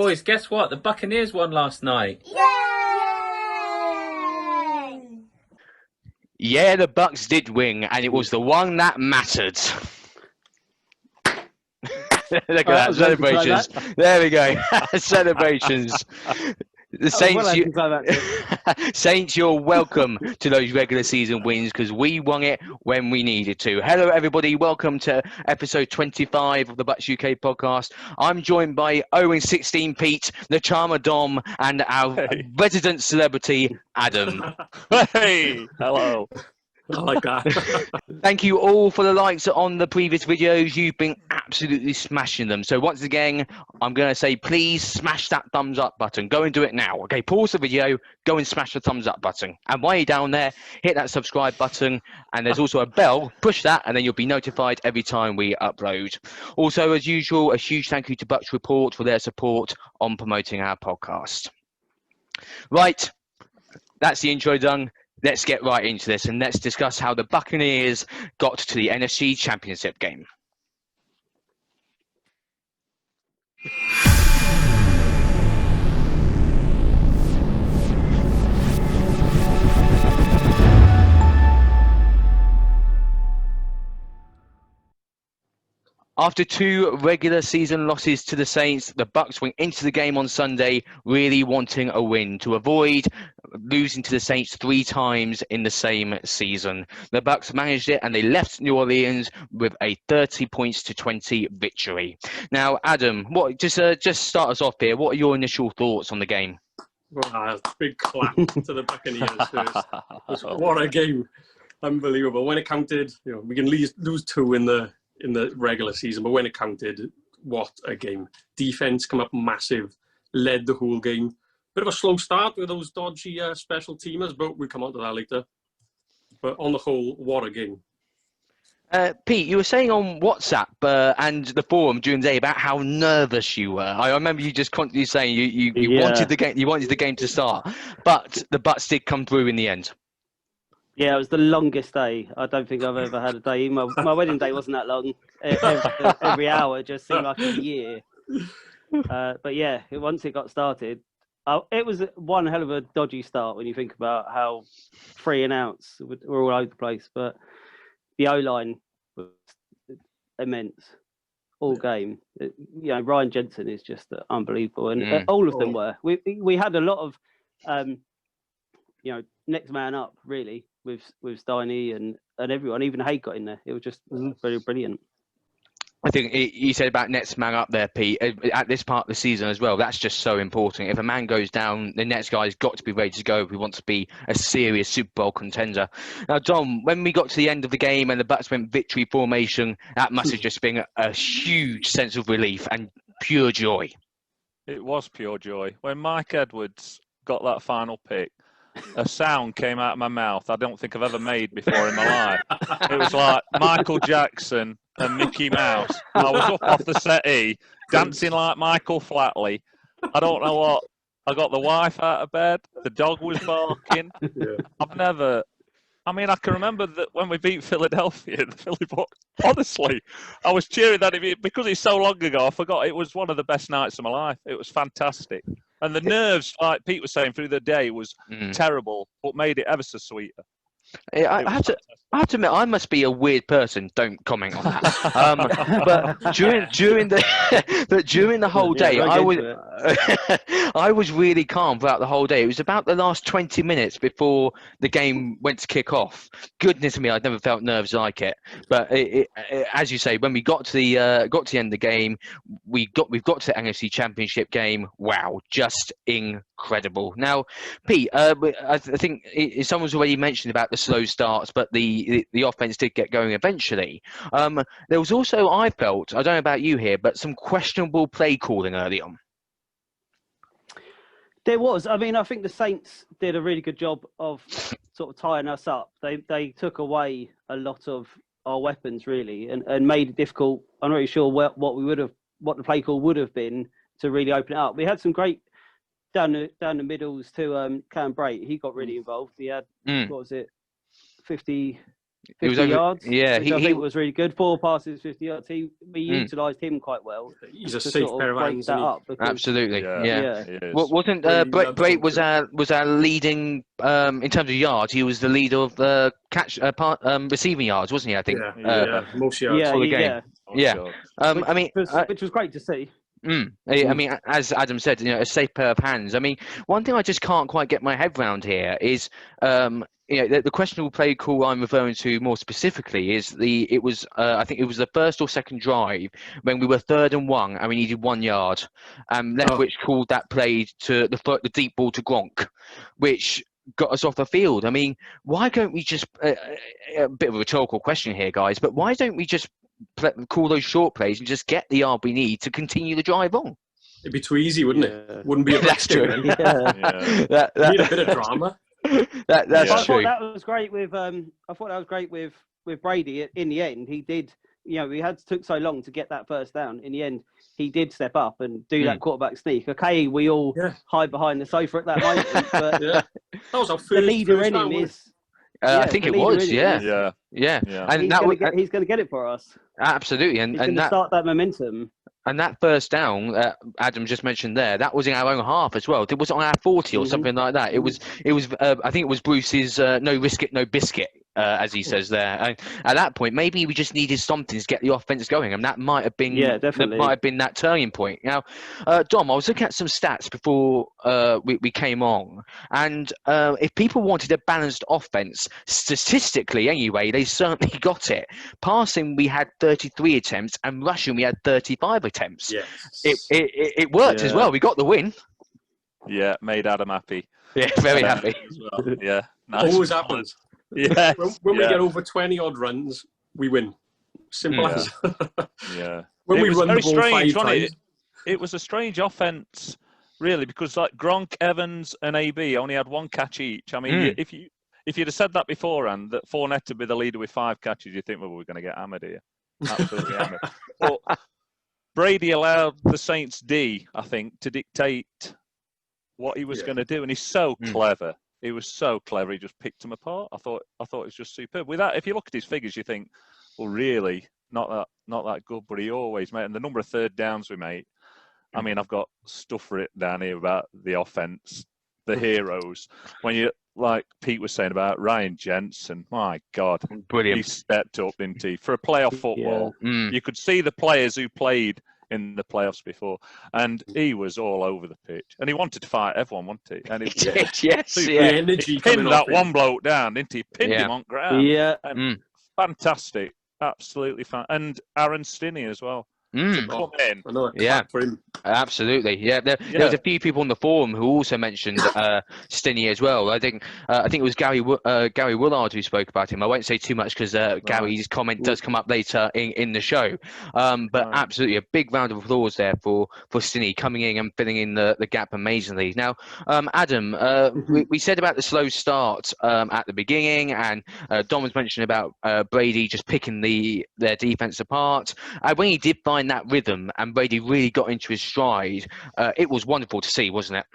Boys, guess what? The Buccaneers won last night. Yay! Yeah, the Bucs did win, and it was the one that mattered. Look at that, celebrations. There we go. Celebrations. The Saints, Saints, you're welcome to those regular season wins because we won it when we needed to. Hello, everybody. Welcome to episode 25 of the Bucs UK podcast. I'm joined by Owen 16 Pete, the Charmer Dom, and our resident celebrity, Adam. Hey, hello. I like that. Thank you all for the likes on the previous videos. You've been absolutely smashing them. So once again, I'm going to say, please smash that thumbs up button. Go and do it now. Okay, pause the video, go and smash the thumbs up button. And while you're down there, hit that subscribe button. And there's also a bell. Push that, and then you'll be notified every time we upload. Also, as usual, a huge thank you to Bucs Report for their support on promoting our podcast. Right, that's the intro done. Let's get right into this and let's discuss how the Buccaneers got to the NFC Championship game. After two regular season losses to the Saints, the Bucs went into the game on Sunday really wanting a win to avoid losing to the Saints 3 times in the same season. The Bucs managed it and they left New Orleans with a 30-20 victory. Now, Adam, just start us off here. What are your initial thoughts on the game? Big clap to the Buccaneers first. What a game. Unbelievable. When it counted, we can lose 2 in the regular season, but when it counted, what a game. Defense come up massive, led the whole game. Bit of a slow start with those dodgy special teamers, but we'll come on to that later. But on the whole, what a game. Pete, you were saying on WhatsApp and the forum during the day about how nervous you were. I remember you just constantly saying you wanted the game to start, but the Bucs did come through in the end. Yeah, it was the longest day. I don't think I've ever had a day. My wedding day wasn't that long. Every hour just seemed like a year. But yeah, once it got started, it was one hell of a dodgy start when you think about how 3 and outs were all over the place. But the O-line was immense all game. Ryan Jensen is just unbelievable, and all of them were. We had a lot of, next man up really. With Steiny and everyone, even Haig got in there. It was just very brilliant. I think you said about next man up there, Pete, at this part of the season as well. That's just so important. If a man goes down, the next guy's got to be ready to go if we want to be a serious Super Bowl contender. Now, Dom, when we got to the end of the game and the Bucs went victory formation, that must have just been a huge sense of relief and pure joy. It was pure joy. When Mike Edwards got that final pick, a sound came out of my mouth I don't think I've ever made before in my life. It was like Michael Jackson and Mickey Mouse. I was up off the settee, dancing like Michael Flatley. I don't know what. I got the wife out of bed. The dog was barking. Yeah. I can remember that when we beat Philadelphia, the Philly Bucs. Honestly, I was cheering that because it's so long ago. I forgot it was one of the best nights of my life. It was fantastic. And the nerves, like Pete was saying, through the day was terrible, but made it ever so sweeter. I have to admit, I must be a weird person. Don't comment on that. But during the whole day, I was really calm throughout the whole day. It was about the last 20 minutes before the game went to kick off. Goodness me, I'd never felt nerves like it. But as you say, when we got to the end of the game, we've got to the NFC Championship game. Wow, just incredible. Now, Pete, I think someone's already mentioned about the slow starts, but the offense did get going eventually. There was also, I felt, I don't know about you here, but some questionable play calling early on. There was. I think the Saints did a really good job of sort of tying us up. They took away a lot of our weapons really, and made it difficult. I'm not really sure what the play call would have been to really open it up. We had some great down the middles to Cam Brait. He got really involved. He had what was it, 50 He was 50 over, yards, yeah, which I think was really good. 4 passes, 50 yards. We utilised him quite well. He's a to safe sort pair of of break hands. that Isn't he? up. Because, absolutely, yeah. He is. Wasn't Brady loves Brake was him our leading in terms of yards? He was the leader of receiving yards, wasn't he? I think. Yeah, most yards. for the game. Yeah. which, I mean, which was great to see. I mean, as Adam said, a safe pair of hands. I mean, one thing I just can't quite get my head around here is, the questionable play call I'm referring to more specifically is I think it was the first or second drive when we were 3rd and 1 and we needed 1 yard. Leftwich called that play to the deep ball to Gronk, which got us off the field. I mean, why don't we just a bit of a rhetorical question here, guys? But why don't we just call those short plays and just get the yard we need to continue the drive on? It'd be too easy, wouldn't it? Wouldn't be a That's true. then. Yeah. You need a bit of drama. That's true. I thought that was great with Brady. In the end, he did. We took so long to get that first down. In the end, he did step up and do that quarterback sneak. Okay, we all hide behind the sofa at that moment, but that was our first. The leader in him is. I think it was. Yeah. And he's going to get it for us. Absolutely, and he's going to start that momentum. And that first down, Adam just mentioned there, that was in our own half as well. It was on our 40 or something like that. It was. I think it was Bruce's no risk it, no biscuit, as he says there. And at that point, maybe we just needed something to get the offense going, and that might have been. Definitely. That might have been that turning point. Now, Dom, I was looking at some stats before we came on, and if people wanted a balanced offense, statistically anyway, they certainly got it. Passing, we had 33 attempts, and rushing, we had 35 attempts. Yes. It worked as well. We got the win. Yeah, made Adam happy. Yeah, very happy. As well. Yeah, nice. Always happens. Yeah. When we get over 20 odd runs, we win. Simple as. Yeah. When we run the ball strange, 5 times. It was a strange offense, really, because like Gronk, Evans, and AB only had 1 catch each. I mean, if you'd have said that beforehand, that Fournette would be the leader with 5 catches, you'd think, well, we're going to get hammered here. Absolutely hammered. But Brady allowed the Saints D, I think, to dictate what he was going to do, and he's so clever. He was so clever. He just picked them apart. I thought it was just superb. With that, if you look at his figures, you think, well, really, not that good. But he always made, and the number of 3rd downs we made. I mean, I've got stuff written down here about the offense, the heroes. When you, like Pete was saying about Ryan Jensen, my God, brilliant. He stepped up, didn't he? For a playoff football, you could see the players who played in the playoffs before, and he was all over the pitch, and he wanted to fight everyone, wasn't he? And he did, yes, the energy he pinned that one bloke down, didn't he? Pinned him on ground. Yeah, fantastic, absolutely fun, and Aaron Stinney as well. To come in. For him. Absolutely. Yeah, there was a few people on the forum who also mentioned Stinney as well. I think it was Gary Willard who spoke about him. I won't say too much because Gary's comment does come up later in the show. But absolutely a big round of applause there for Stinney coming in and filling in the gap amazingly. Now, Adam, we said about the slow start at the beginning, and Don was mentioning about Brady just picking their defense apart. When he did find that rhythm and Brady really got into his stride, it was wonderful to see, wasn't it?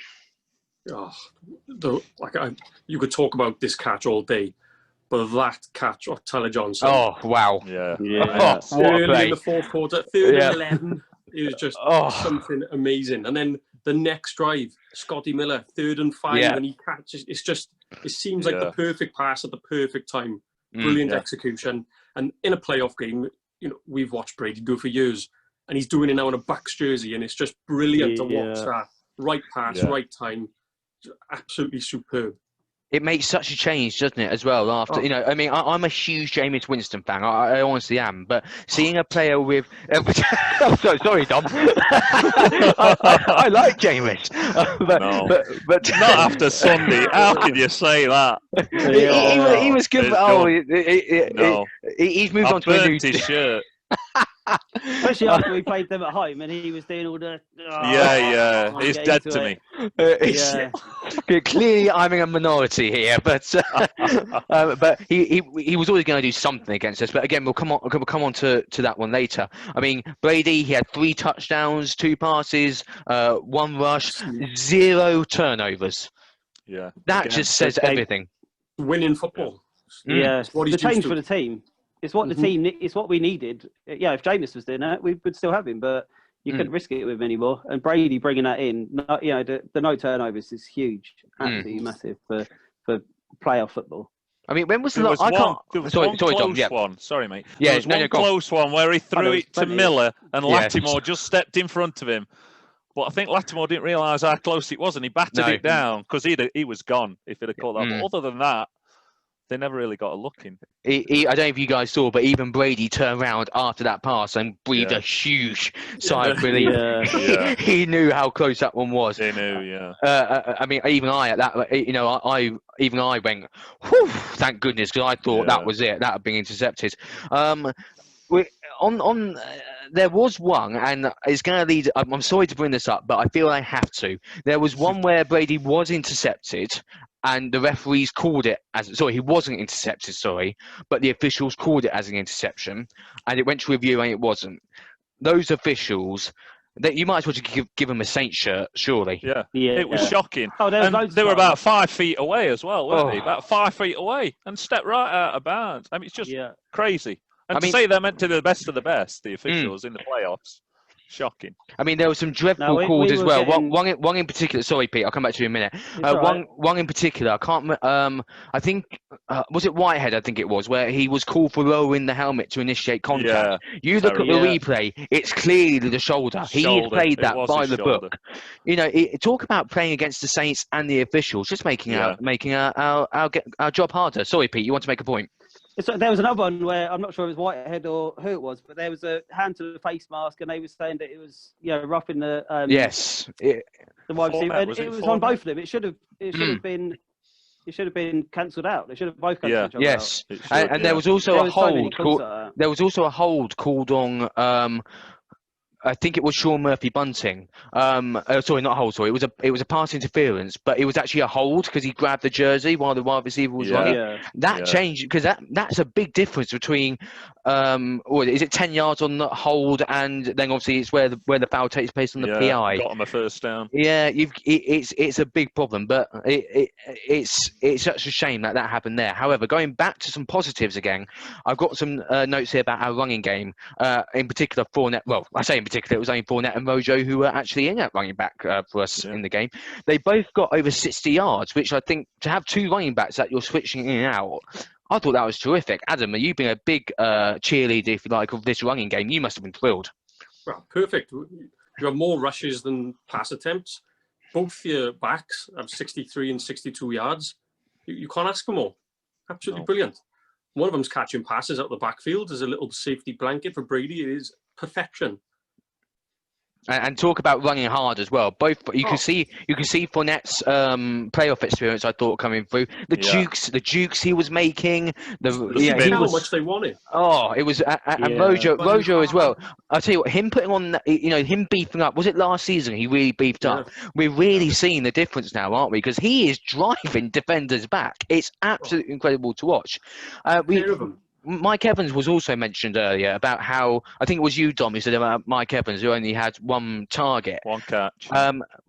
You could talk about this catch all day, but that catch of Tyler Johnson. Oh, wow. Yeah. Early in the 4th quarter, 3rd and 11. It was just something amazing. And then the next drive, Scotty Miller, 3rd and 5, and he catches. It seems like the perfect pass at the perfect time. Brilliant execution. And in a playoff game, we've watched Brady do it for years, and he's doing it now in a Bucs jersey, and it's just brilliant to watch that. Right pass, right time. Absolutely superb. It makes such a change, doesn't it, as well? After I mean, I'm a huge Jameis Winston fan. I honestly am. But seeing a player with, I'm so sorry, Dom. I like Jameis, but not after Sunday. How can you say that? He was good. He's moved on to a new shirt. Especially after we played them at home, and he was doing all the. He's dead to me. Clearly, I'm in a minority here, but he was always going to do something against us. But again, we'll come on to that one later. I mean, Brady, he had 3 touchdowns, 2 passes, 1 rush, 0 turnovers. Yeah, that just says everything. Winning football. Yeah, It's what the he's change used for to. the team. It's what the team. It's what we needed. Yeah, if Jameis was doing that, we would still have him, but you couldn't risk it with him anymore. And Brady bringing that in, the no turnovers is huge, absolutely massive for playoff football. I mean, when was the There last? was I can't. one Sorry, close Tom. Yeah. one. Sorry, mate. Yeah, There was no, one go on. close one where he threw there was it to plenty. Miller and Yes. Lattimore just stepped in front of him. But I think Lattimore didn't realise how close it was, and he battered it down because he was gone if he'd have caught that. But other than that, they never really got a look in. I don't know if you guys saw, but even Brady turned around after that pass and breathed a huge sigh of relief. Yeah. He knew how close that one was. They knew, yeah. I mean, even I at that, I went, whew, thank goodness, because I thought that was it. That had been intercepted. There was one, and it's going to lead. I'm sorry to bring this up, but I feel I have to. There was one where Brady was intercepted, and the referees called it as he wasn't intercepted, but the officials called it as an interception, and it went to review and it wasn't. Those officials, you might as well just give them a Saint shirt, surely. Yeah, Yeah, it was shocking. Oh, and they were about 5 feet away as well, weren't they? About 5 feet away, and stepped right out of bounds. I mean, it's just crazy. And to say they're meant to the best of the best, the officials in the playoffs, shocking. I mean, there were some dreadful calls as well. One in particular. Sorry, Pete. I'll come back to you in a minute. One in particular. I can't. I think was it Whitehead? I think it was where he was called for lowering the helmet to initiate contact. Yeah, you look at the replay. It's clearly the shoulder. He had played that by the book. You know, talk about playing against the Saints and the officials, just making our job harder. Sorry, Pete. You want to make a point? So there was another one where I'm not sure it was Whitehead or who it was, but there was a hand to the face mask, and they were saying that it was roughing the the wide receiver. And it was on both of them. It should have been cancelled out. They should have both cancelled each other yes. out. And there was also a hold. There was also a hold called on. I think it was Sean Murphy Bunting. Sorry, not a hold. Sorry, it was a pass interference, but it was actually a hold because he grabbed the jersey while the wide receiver was running. That changed because that's a big difference between is it 10 yards on the hold, and then obviously it's where the foul takes place on the PI. Got him a first down. Yeah, it's a big problem, but it's such a shame that happened there. However, going back to some positives again, I've got some notes here about our running game. In particular, Fournette. Well, I say in particular, it was only Fournette and Rojo who were actually in at running back for us in the game. They both got over 60 yards, which I think to have two running backs that you're switching in and out, I thought that was terrific. Adam, you've been a big cheerleader, if you like, of this running game. You must have been thrilled. Well, perfect. You have more rushes than pass attempts. Both your backs have 63 and 62 yards. You can't ask for more. Absolutely brilliant. One of them's catching passes out the backfield as a little safety blanket for Brady. It is perfection. And talk about running hard as well. Both you can see Fournette's playoff experience. I thought coming through the jukes he was making. How much they wanted. Oh, it was and Rojo as well. I tell you what, him putting on him beefing up. Was it last season? He really beefed up. We're really seeing the difference now, aren't we? Because he is driving defenders back. It's absolutely incredible to watch. Mike Evans was also mentioned earlier about how, I think it was you, Dom, who said about Mike Evans, who only had one target. One catch.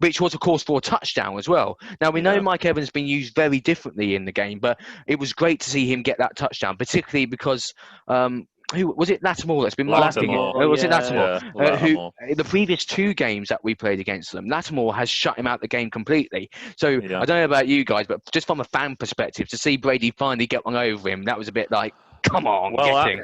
Which was, of course, for a touchdown as well. Now, we know Mike Evans has been used very differently in the game, but it was great to see him get that touchdown, particularly because... who was it? Lattimore that's been marking it. Was it Lattimore? Who the previous two games that we played against them, Lattimore has shut him out the game completely. So I don't know about you guys, but just from a fan perspective, to see Brady finally get one over him, that was a bit like, come on,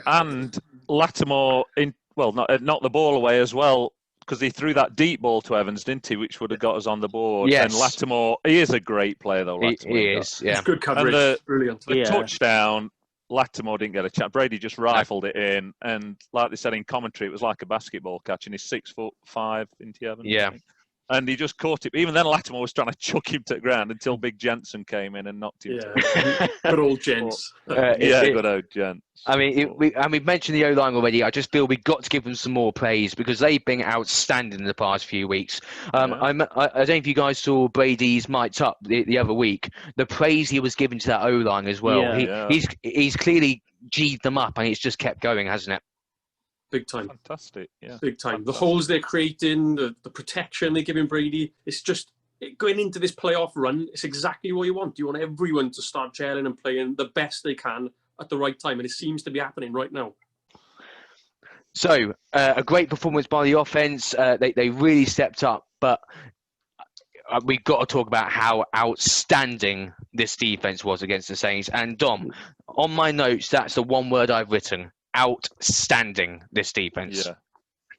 and Lattimore knocked the ball away as well, because he threw that deep ball to Evans, didn't he? Which would have got us on the board. Yes. And Lattimore, he is a great player though. Lattimore, he is. Yeah. It's good coverage. Brilliant. The touchdown. Lattimore didn't get a chance. Brady just rifled it in, and like they said in commentary, it was like a basketball catch, and he's 6'5" into Evans. Yeah. And he just caught it. Even then, Lattimore was trying to chuck him to the ground until Big Jensen came in and knocked him. Yeah, good old gents. Good old gents. I mean, we've mentioned the O-line already. I just feel we've got to give them some more praise because they've been outstanding in the past few weeks. I don't know if you guys saw Brady's mic'd up the other week. The praise he was giving to that O-line as well. He's clearly G'd them up, and it's just kept going, hasn't it? Big time. Fantastic, yeah. Big time. The holes they're creating, the protection they're giving Brady, it's just going into this playoff run, it's exactly what you want. You want everyone to start gelling and playing the best they can at the right time, and it seems to be happening right now. So, a great performance by the offense. They really stepped up, but we've got to talk about how outstanding this defense was against the Saints. And Dom, on my notes, that's the one word I've written: outstanding. This defense. Yeah,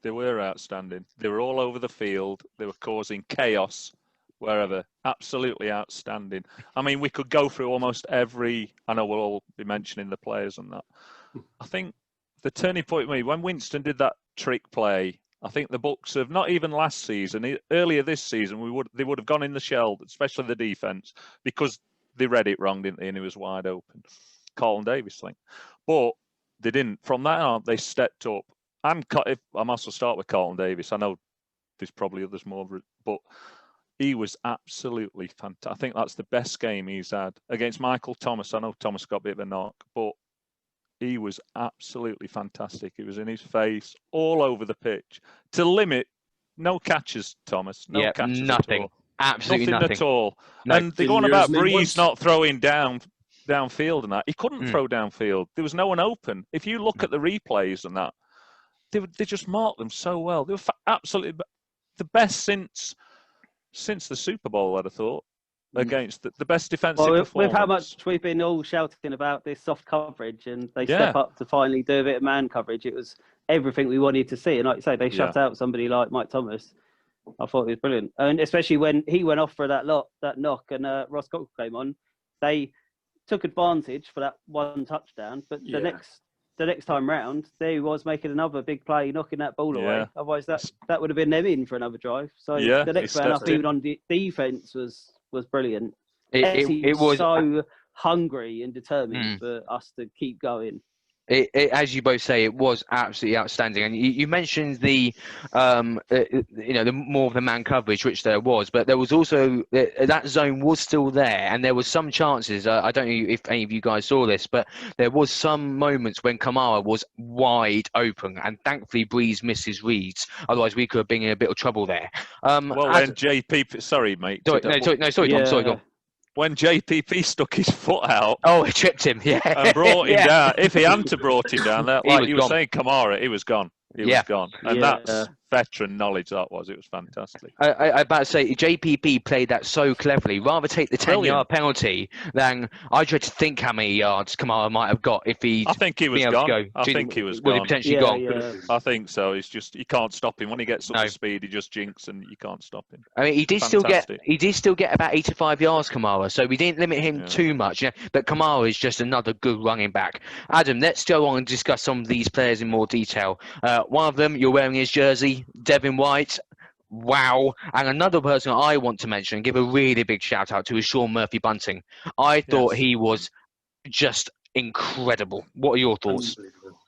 they were outstanding. They were all over the field. They were causing chaos wherever. Absolutely outstanding. I mean, we could go through almost every. I know we'll all be mentioning the players and that. I think the turning point for me when Winston did that trick play. I think the Bucs have, not even last season, earlier this season, they would have gone in the shell, especially the defense, because they read it wrong, didn't they? And it was wide open. Carlton Davis thing. But they didn't. From that on, they stepped up. And I must well start with Carlton Davis. I know there's probably others more, but he was absolutely fantastic. I think that's the best game he's had. Against Michael Thomas, I know Thomas got a bit of a knock, but he was absolutely fantastic. It was in his face, all over the pitch. To limit, no catches, Thomas. No catches nothing. At all. Absolutely nothing at all. No. And they're going about Breeze not throwing downfield and that. He couldn't throw downfield. There was no one open. If you look at the replays and that, they just marked them so well. They were absolutely the best since the Super Bowl, I'd have thought. Against the best defensive performance. With how much we've been all shouting about this soft coverage, and they step up to finally do a bit of man coverage, it was everything we wanted to see. And like you say, they shut out somebody like Mike Thomas. I thought it was brilliant, and especially when he went off for that knock, and Ross Cockrell came on, they took advantage for that one touchdown. But the next time round, there he was making another big play, knocking that ball away. Otherwise, that would have been them in for another drive. So the next man up, even on defense, was brilliant. It was so hungry and determined for us to keep going. As you both say, it was absolutely outstanding. And you mentioned the more of the man coverage, which there was, but there was also that zone was still there, and there was some chances. I don't know if any of you guys saw this, but there was some moments when Kamara was wide open, and thankfully Breeze missed his reads. Otherwise, we could have been in a bit of trouble there. When JP, sorry, mate. Sorry, Tom. When JPP stuck his foot out. Oh, it tripped him, and brought him down. If he hadn't brought him down, like you were saying, Kamara, he was gone. He was gone. And that's veteran knowledge, that was. It was fantastic. I about to say, JPP played that so cleverly. Rather take the 10-yard penalty than I tried to think how many yards Kamara might have got if he. I think he was gone. I think he was gone. Was he potentially gone? Yeah. I think so. It's just you can't stop him when he gets up to speed. He just jinks, and you can't stop him. I mean, he did still get about 85 yards, Kamara. So we didn't limit him too much. But Kamara is just another good running back. Adam, let's go on and discuss some of these players in more detail. One of them, you're wearing his jersey. Devin White, wow. And another person I want to mention and give a really big shout out to is Sean Murphy-Bunting. I thought he was just incredible. What are your thoughts?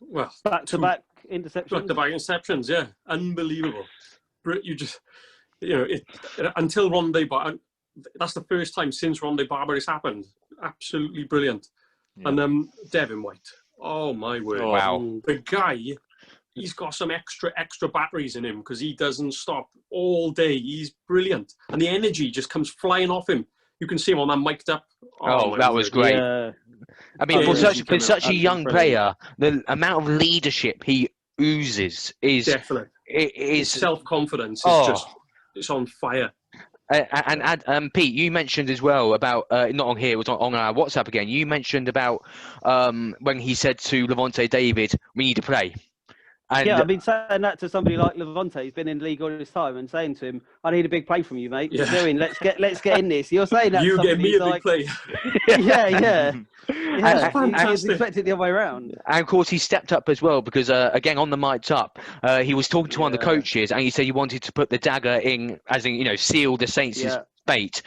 Well, back-to-back interceptions. Back-to-back interceptions, yeah. Unbelievable. Until Rondé Barber, that's the first time since Rondé Barber it's happened. Absolutely brilliant. Yeah. And Devin White, oh my word. Oh, wow. The guy... He's got some extra batteries in him because he doesn't stop all day. He's brilliant. And the energy just comes flying off him. You can see him on that mic'd up. Oh, that was great. Yeah. I mean, for such a young player, the amount of leadership he oozes is... Definitely. His self-confidence is it's on fire. And Pete, you mentioned as well about, not on here, it was on our WhatsApp again, you mentioned about when he said to Levante David, we need to play. And I've been saying that to somebody like Levante. He's been in the league all this time, and saying to him, "I need a big play from you, mate. What are you doing? Let's get in this." You're saying that. You get me a big play. Yeah. I was expecting the other way around. And of course, he stepped up as well because, again, on the mic'd up, he was talking to one of the coaches, and he said he wanted to put the dagger in, as in, seal the Saints' fate.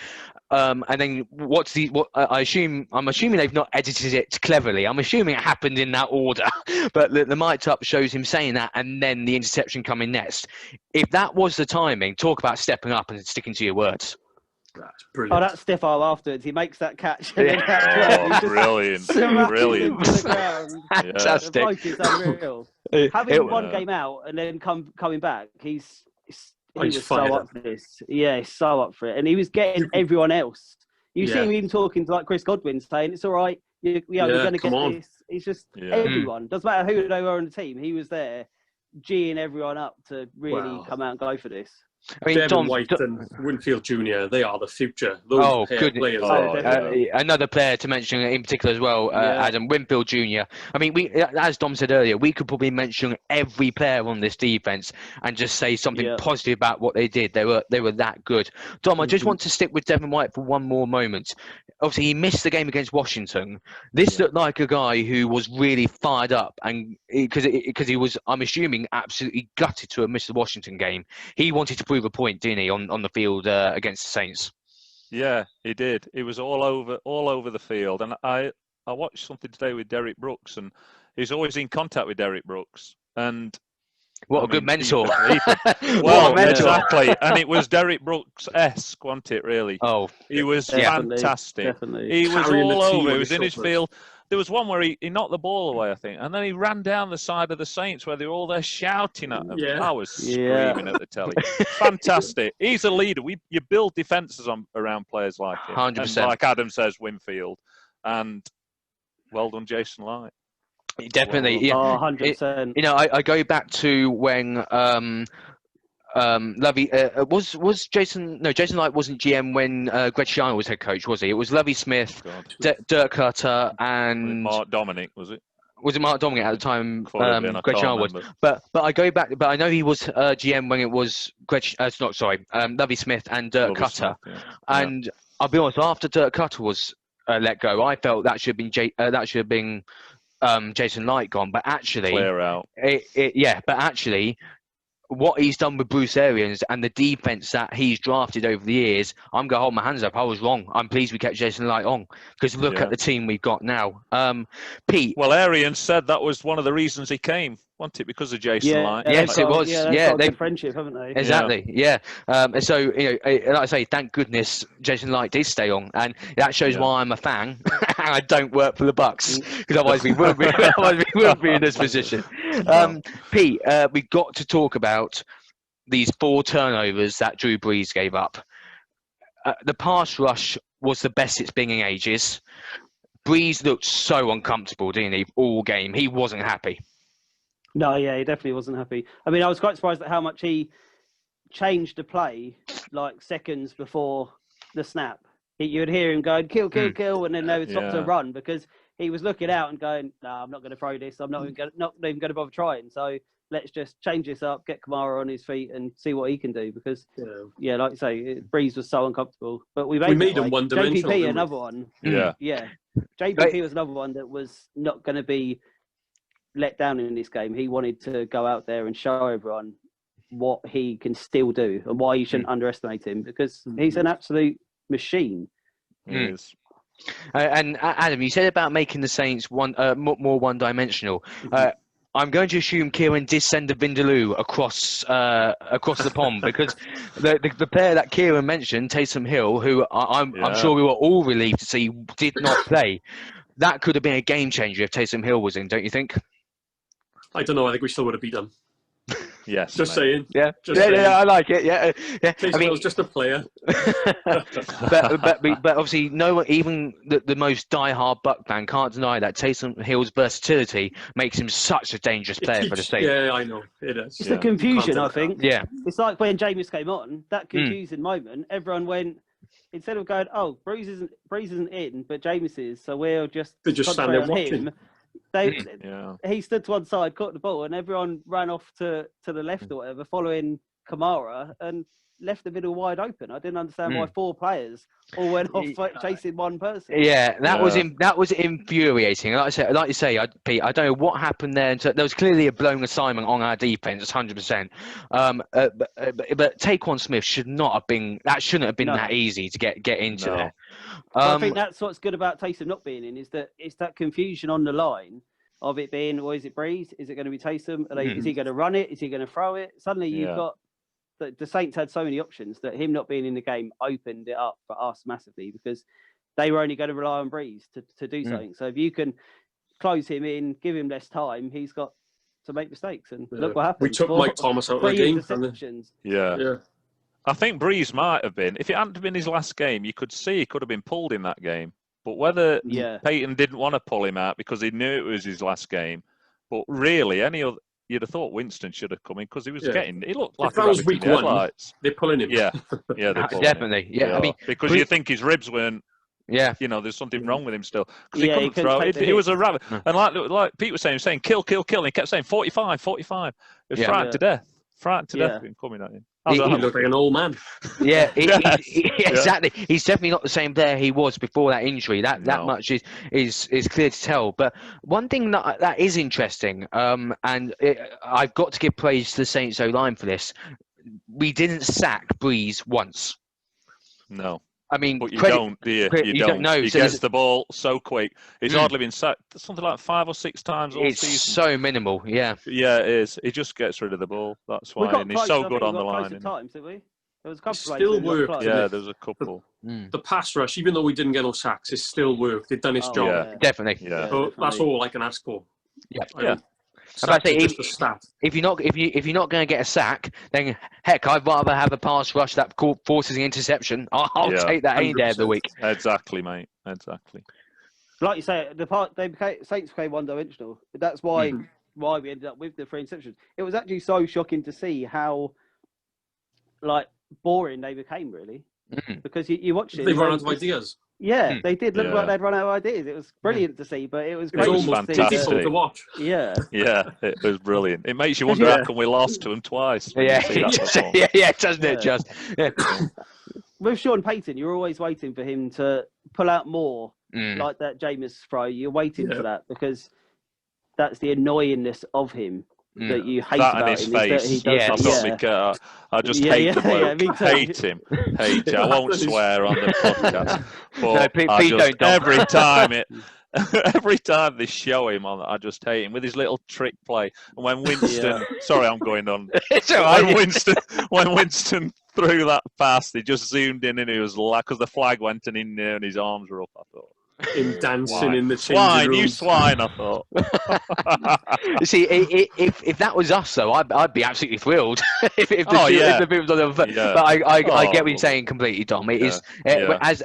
And then I'm assuming they've not edited it cleverly. I'm assuming it happened in that order. But the mic'd up shows him saying that and then the interception coming next. If that was the timing, talk about stepping up and sticking to your words. That's brilliant. That stiff arm afterwards, he makes that catch. Brilliant. Fantastic. The is unreal. Having one game out and then coming back, he's he he's was so fired up up. for this. Yeah, he's so up for it, and he was getting everyone else. You see Yeah. him even talking to like Chris Godwin, saying it's all right. We're going to come get on. this. It's just Yeah. everyone. Doesn't matter who they were on the team. He was there, geeing everyone up to really Wow. come out and go for this. I mean, Devin White and Winfield Jr., they are the future. Those pair of players. Oh, definitely. another player to mention in particular as well, Yeah. Adam Winfield Jr. I mean, as Dom said earlier, we could probably mention every player on this defense and just say something Yeah. positive about what they did. They were that good. Dom, I just want to stick with Devin White for one more moment. Obviously, he missed the game against Washington. This looked like a guy who was really fired up, and because he was, I'm assuming, absolutely gutted to have missed the Washington game. He wanted to prove a point, didn't he, on the field against the Saints? Yeah, he did. He was all over the field, and I watched something today with Derek Brooks, and he's always in contact with Derek Brooks, and What a good mentor! Well, exactly, and it was Derek Brooks-esque, wasn't it? Really? Oh, he was Definitely, fantastic. definitely. He was Carrying the all team over. on He his was in his shoulders. field. There was one where he knocked the ball away, I think, and then he ran down the side of the Saints where they were all there shouting at him. Yeah. I was screaming at the telly. Fantastic. He's a leader. You build defences around players like him. 100%. And like Adam says, Winfield. And well done, Jason Light. Definitely. Yeah. 100%. You know, I go back to when Lovey was Jason. No, Jason Light wasn't GM when Greg Schiano was head coach, was he? It was Lovey Smith, Dirk Cutter, and Mark Dominic, was it? Was it Mark Dominic at the time? Greg Schiano was. Remember. But I go back. But I know he was GM when it was Lovey Smith and Dirk Cutter. Smith, And I'll be honest, after Dirk Cutter was let go, I felt that should have been Jason Light gone. But actually, clear out. But actually, what he's done with Bruce Arians and the defense that he's drafted over the years, I'm going to hold my hands up. I was wrong. I'm pleased we kept Jason Light on because look at the team we've got now. Pete. Well, Arians said that was one of the reasons he came, wasn't it? Because of Jason Light. Yes, it was. They've got a good friendship, haven't they? Exactly. Yeah. And so, you know, like I say, thank goodness Jason Light did stay on, and that shows why I'm a fan. And I don't work for the Bucs because otherwise we wouldn't be in this position. Pete, we've got to talk about these 4 turnovers that Drew Brees gave up. The pass rush was the best it's been in ages. Brees looked so uncomfortable, didn't he? All game, he wasn't happy. No, yeah, he definitely wasn't happy. I mean, I was quite surprised at how much he changed the play, like seconds before the snap. You would hear him going, kill, and then they would stop to run because he was looking out and going, no, I'm not going to throw this. I'm not even going to bother trying. So let's just change this up, get Kamara on his feet and see what he can do because, like you say, Breeze was so uncomfortable. But we made him one-dimensional. JPP, another one. Yeah. JPP was another one that was not going to be let down in this game. He wanted to go out there and show everyone what he can still do and why you shouldn't underestimate him because he's an absolute machine. He is. And Adam, you said about making the Saints more one-dimensional. I'm going to assume Kieran did send a Vindaloo across the pond because the player that Kieran mentioned, Taysom Hill, who I'm sure we were all relieved to see did not play. That could have been a game changer if Taysom Hill was in, don't you think? I don't know. I think we still would have beat them. Yes. Just saying. Yeah. Saying. Yeah, I like it. Yeah. Taysom Hill's just a player. but obviously, no one, even the most die-hard Buck fan can't deny that Taysom Hill's versatility makes him such a dangerous player for the Saints. Yeah, I know. It is. It's the confusion, I think. Yeah. It's like when Jameis came on, that confusing moment, everyone went, instead of going, oh, Breeze isn't in, but Jameis is, so we'll just stand there watching. He stood to one side, caught the ball, and everyone ran off to the left or whatever, following Kamara, and left the middle wide open. I didn't understand why 4 players all went off chasing one person. Yeah, that was infuriating. Like you say, Pete, I don't know what happened there. There was clearly a blown assignment on our defense, 100%. But Taquan Smith shouldn't have been that easy to get into there. I think that's what's good about Taysom not being in is that it's that confusion on the line of it being, well, is it Breeze? Is it going to be Taysom? Is he going to run it? Is he going to throw it? Suddenly you've got the Saints had so many options that him not being in the game opened it up for us massively because they were only going to rely on Breeze to do something. So if you can close him in, give him less time, he's got to make mistakes, and Yeah. look what happened. We took Mike Thomas out of the 3 game. interceptions. Yeah. Yeah. I think Breeze might have been. If it hadn't been his last game, you could see he could have been pulled in that game. But whether Yeah. Peyton didn't want to pull him out because he knew it was his last game, but really, you'd have thought Winston should have come in because he was he looked like If that a was rabbit in week the 1, headlights. they're pulling him. Yeah, they're pulling him. Definitely. Yeah, I mean, because you think his ribs weren't. yeah. You know, there's something wrong with him still because he Yeah, he couldn't couldn't throw. take the It was a hits. rabbit, and like Pete was saying, kill, and he kept saying 45, 45. It was Yeah. frightened to death. Frightened to death Yeah. of him coming at him. He looked like an old man. Yeah, Yes. exactly. He's definitely not the same player he was before that injury. That No. much is clear to tell. But one thing that is interesting, I've got to give praise to the Saints O-line for this. We didn't sack Breeze once. No. I mean, But you don't, do you? You don't. know. He So gets the ball so quick. He's Mm. hardly been sacked something like 5 or 6 times all it's season. so minimal. Yeah. Yeah, it is. He just gets rid of the ball. That's We why. got And he's close. so I think good we on the got close line. at isn't times, didn't we? There was a couple of Still places we got worked, close. he? Yeah, there was a couple. Mm. The pass rush, even though we didn't get no sacks, it still worked. They'd done its Oh, job. Yeah. Definitely. Yeah. So that's definitely. all I can ask for. Yeah. Yeah. Sacks say, are just a stat. If you're not going to get a sack, then heck, I'd rather have a pass rush that forces an interception. I'll Yeah. take that any day of the 100%. week. Exactly, mate. Exactly. Like you say, Saints became one-dimensional. That's why Mhm. why we ended up with the 3 interceptions. It was actually so shocking to see how boring they became, really. Mm. Because you watched it. They run and out of ideas. Yeah, they did look Yeah. like they'd run out of ideas. It was brilliant to see, but it was It was great almost to see. fantastic. painful to watch. Yeah. Yeah, it was brilliant. It makes you wonder Yeah. how come we lost to him twice. when Yeah, you see that performance. yeah, doesn't it? Yeah. Just yeah. With Sean Payton, you're always waiting for him to pull out more, Mm. like that Jameis throw. You're waiting Yeah. for that because that's the annoyingness of him Mm. that you hate That about and his him. Is that face. he does Yeah. I've got to be careful. I just Yeah, hate yeah, the bloke. yeah, me too. Hate him. Hate him. I won't That is- swear on the podcast. No, But please I don't, just, Dom. every time they show him on, I just hate him with his little trick play. And when Winston, sorry, I'm going on. It's all right. When Winston threw that pass, they just zoomed in and he was like, because the flag went and in there and his arms were up. I thought, Him dancing swine. in the changing Swine, you rooms. swine! I thought. You see, if that was us, though, I'd be absolutely thrilled. if the Oh, two, yeah. if the people was on the other. Yeah. But I get what Oh. you're saying completely, Dom. It is Yeah. as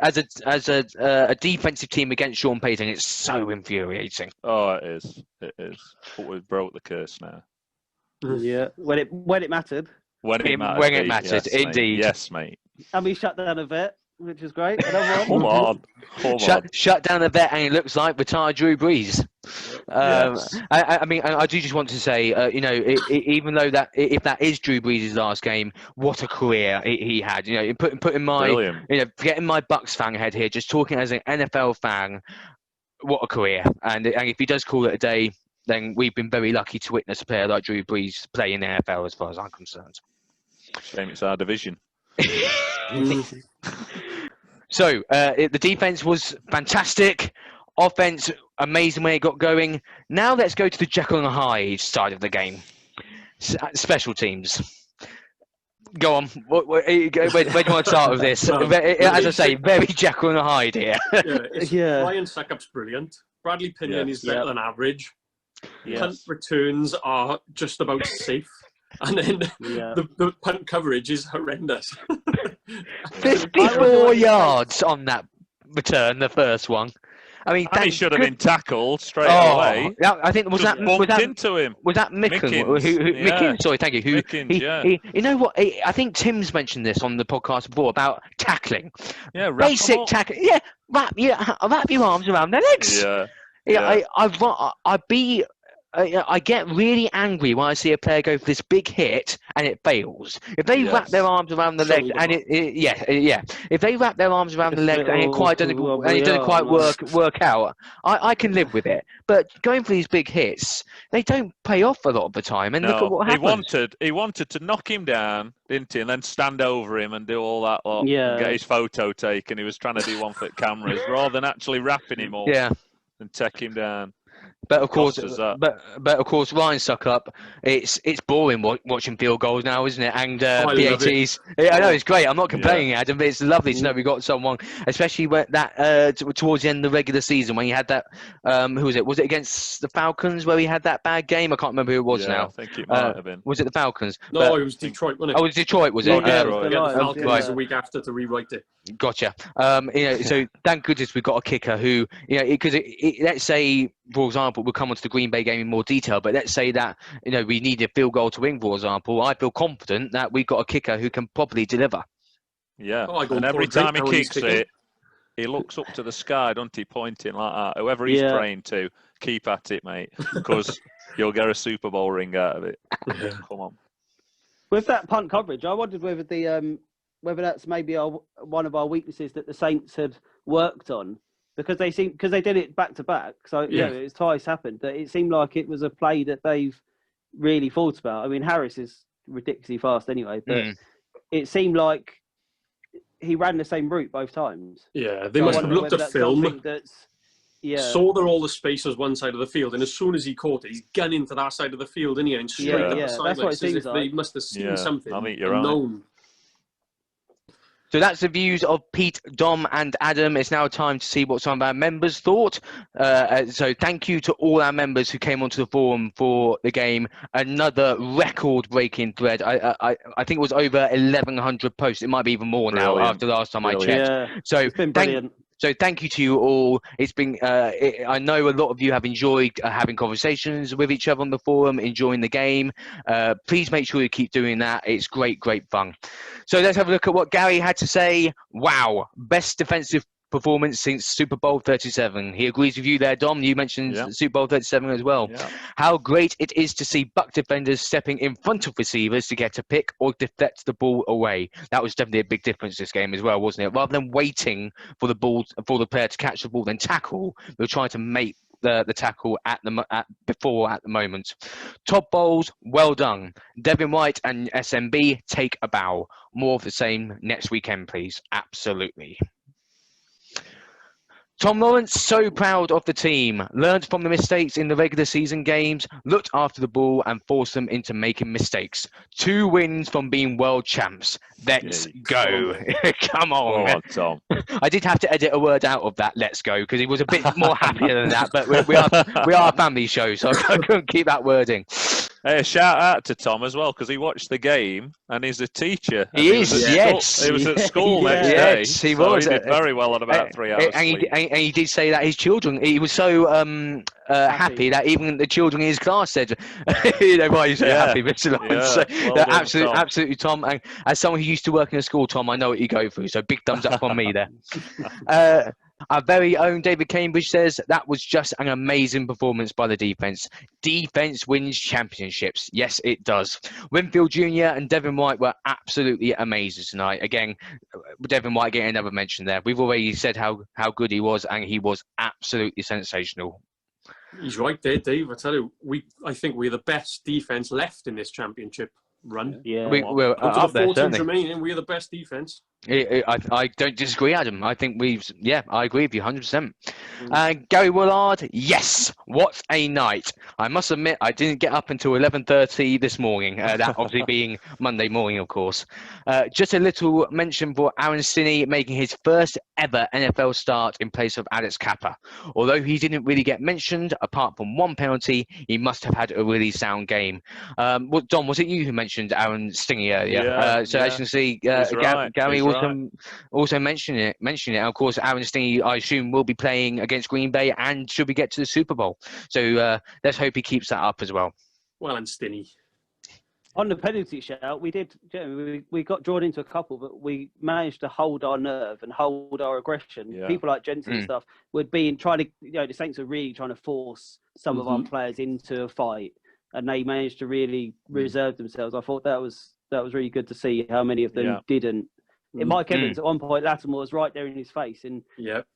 a defensive team against Sean Payton, it's so infuriating. Oh, it is. It is. But we've broke the curse now. Yeah, when it mattered, When it mattered. When it Pete, mattered, yes, mate. indeed. Yes, mate. and we shut down a vet, which was great. Another Come one. on. Come on. Shut down the vet, and it looks like retired Drew Brees. Yes. I mean, I do just want to say, even though if that is Drew Brees' last game, what a career he had. You know, putting my, Brilliant. getting my Bucs fan head here, just talking as an NFL fan, what a career. And if he does call it a day, then we've been very lucky to witness a player like Drew Brees play in the NFL, as far as I'm concerned. Shame it's our division. So the defense was fantastic. Offense, amazing when it got going. Now let's go to the Jekyll and Hyde side of the game. Special teams. Go on. Where do you want to start with this? As I say, very Jekyll and Hyde here. Yeah. Ryan Suckup's brilliant. Bradley Pinion is better than average. Yes. Punt returns are just about safe. And then the punt coverage is horrendous. 54 yards on that return, the first one. I mean, And he should have been tackled straight Oh, away. yeah, I think was Just that bumped into him. Was that Mickens? Mickens, yeah. Mickens, sorry, thank you. Mickens, You know what? I think Tim's mentioned this on the podcast before about tackling. Yeah, wrap 'em Basic up. tackling. Yeah, wrap your arms around their legs. Yeah. I get really angry when I see a player go for this big hit and it fails. If they wrap Yes. their arms around the legs and if they wrap their arms around the legs and it doesn't quite work out, I can live with it. But going for these big hits, they don't pay off a lot of the time. And look at what happened. He wanted to knock him down, didn't he? And then stand over him and do all that lot. Yeah. And get his photo taken. He was trying to do one for cameras rather than actually wrapping him up Yeah. and take him down. But of course, Cost us that. but of course, Ryan Suckup. It's boring watching field goals now, isn't it? And I love it. PATs. Yeah, I know it's great. I'm not complaining, Adam. But it's lovely to know we got someone, especially when that towards the end of the regular season when you had that. Who was it? Was it against the Falcons where he had that bad game? I can't remember who it was now. I think it might have been. Was it the Falcons? No, it was Detroit, wasn't it? Oh, it was Detroit, was it? Yeah, We the get the Lions, Falcons yeah. a week after to rewrite it. Gotcha. So thank goodness we've got a kicker who, because let's say, for example, we'll come on to the Green Bay game in more detail, but let's say that, we need a field goal to win, for example. I feel confident that we've got a kicker who can probably deliver. Yeah, Oh, I go and for every a drink time he now when he's kicks kicking. it, he looks up to the sky, doesn't he, pointing like that. Whoever he's Yeah. trained to, keep at it, mate, because you'll get a Super Bowl ring out of it. Come on. With that punt coverage, I wondered whether that's maybe one of our weaknesses that the Saints had worked on, because they did it back to back. So it's twice happened that it seemed like it was a play that they've really thought about. I mean, Harris is ridiculously fast anyway, but it seemed like he ran the same route both times. Yeah, they So I must have wonder looked whether at that's something film, that's saw that all the space was one side of the field, and as soon as he caught it, he's gone into that side of the field, and straight up the that's sideline. what it It's as seems if they like. must have seen Yeah, something I think you're and right. known. So that's the views of Pete, Dom, and Adam. It's now time to see what some of our members thought. So thank you to all our members who came onto the forum for the game. Another record-breaking thread. I think it was over 1,100 posts. It might be even more now Brilliant. after the last time I Brilliant. checked. Yeah, So it's been brilliant. So thank you to you all. It's been, I know a lot of you have enjoyed having conversations with each other on the forum, enjoying the game. Please make sure you keep doing that. It's great, great fun. So let's have a look at what Gary had to say. Wow, best defensive performance since Super Bowl 37. He agrees with you there, Dom. You mentioned Super Bowl 37 as well. Yeah. How great it is to see Buck defenders stepping in front of receivers to get a pick or deflect the ball away. That was definitely a big difference this game as well, wasn't it? Rather than waiting for the player to catch the ball then tackle, we were trying to make the tackle at the moment. Top bowls, well done. Devin White and SMB, take a bow. More of the same next weekend, please. Absolutely. Tom Lawrence, so proud of the team. Learned from the mistakes in the regular season games, looked after the ball and forced them into making mistakes. 2 wins from being world champs. Let's go. Come on, Tom. I did have to edit a word out of that let's go because he was a bit more happier than that, but we are a family show, so I couldn't keep that wording. Hey, shout out to Tom as well, because he watched the game and he's a teacher. He is, yes. He was at school next day. Yes, he so was. He did very well in about 3 hours sleep. And he did say that his children, he was so happy that even the children in his class said, why you say happy, Mr. Lawrence. So, Well absolutely, Tom. And as someone who used to work in a school, Tom, I know what you go through. So big thumbs up on me there. Our very own David Cambridge says that was just an amazing performance by the defense. Defense wins championships. Yes, it does. Winfield Jr. and Devin White were absolutely amazing tonight. Again, Devin White getting another mention there. We've already said how good he was, and he was absolutely sensational. He's right there, Dave. I tell you, I think we're the best defense left in this championship run. Yeah, We're up there, 4 teams certainly. remaining, we're the best defense. I don't disagree, Adam. I think I agree with you 100%. Gary Willard, yes, what a night. I must admit, I didn't get up until 11:30 this morning, that obviously being Monday morning, of course. Just a little mention for Aaron Stinney making his first ever NFL start in place of Alex Kappa. Although he didn't really get mentioned, apart from one penalty, he must have had a really sound game. Dom, was it you who mentioned Aaron Stinney earlier? As you can see, Gary also mentioned it. And of course, Aaron Stinney, I assume, will be playing against Green Bay and should we get to the Super Bowl. So let's hope he keeps that up as well. Well, and Stinney. On the penalty shout, we got drawn into a couple, but we managed to hold our nerve and hold our aggression. Yeah. People like Jensen and stuff would be trying to, the Saints are really trying to force some of our players into a fight, and they managed to really reserve themselves. I thought that was really good to see how many of them didn't. In Mike Evans, at one point, Lattimore was right there in his face, and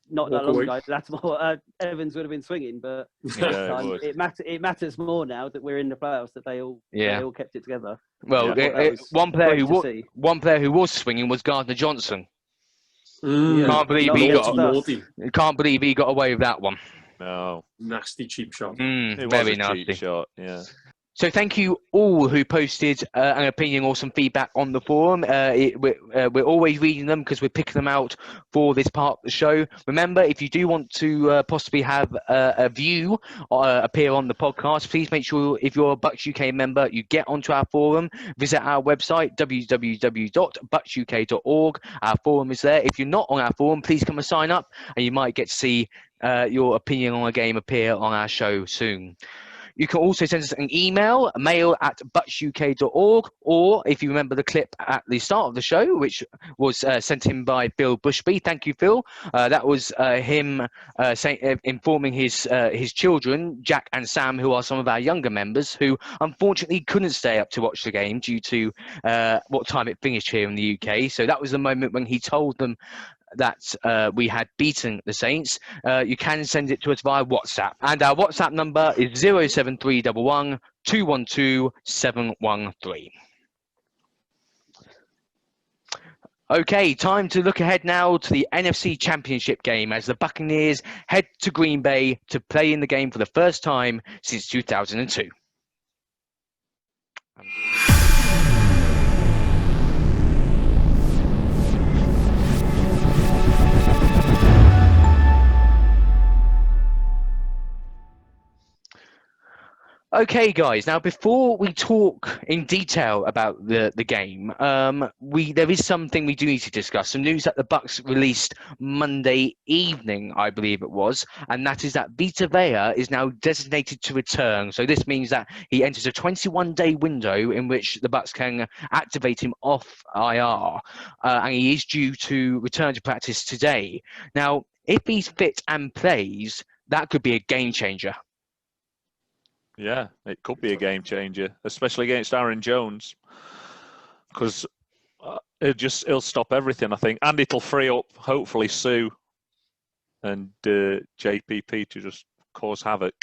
not that long ago, Lattimore, Evans would have been swinging, but it matters more now that we're in the playoffs that they all kept it together. Well, one player who was swinging was Gardner Johnson. Can't believe he got away with that one. No, Nasty cheap shot. it was Very a nasty. cheap shot. Yeah. So thank you all who posted an opinion or some feedback on the forum. We're always reading them because we're picking them out for this part of the show. Remember, if you do want to possibly have a view appear on the podcast, please make sure if you're a Bucs UK member, you get onto our forum. Visit our website, www.bucsuk.org. Our forum is there. If you're not on our forum, please come and sign up, and you might get to see your opinion on a game appear on our show soon. You can also send us an email, mail@bucsuk.org, or if you remember the clip at the start of the show, which was sent in by Phil Bushby. Thank you, Phil. That was him informing his children, Jack and Sam, who are some of our younger members, who unfortunately couldn't stay up to watch the game due to what time it finished here in the UK. So that was the moment when he told them that we had beaten the Saints. You can send it to us via WhatsApp, and our WhatsApp number is 07311 212 713. Okay, time to look ahead now to the NFC Championship game as the Buccaneers head to Green Bay to play in the game for the first time since 2002. Okay, guys. Now, before we talk in detail about the game, there is something we do need to discuss. Some news that the Bucs released Monday evening, I believe it was, and that is that Vita Vea is now designated to return. So this means that he enters a 21-day window in which the Bucs can activate him off IR, and he is due to return to practice today. Now, if he's fit and plays, that could be a game changer. Yeah, it could be a game changer, especially against Aaron Jones, because it'll stop everything, I think, and it'll free up hopefully Sue and JPP to just cause havoc.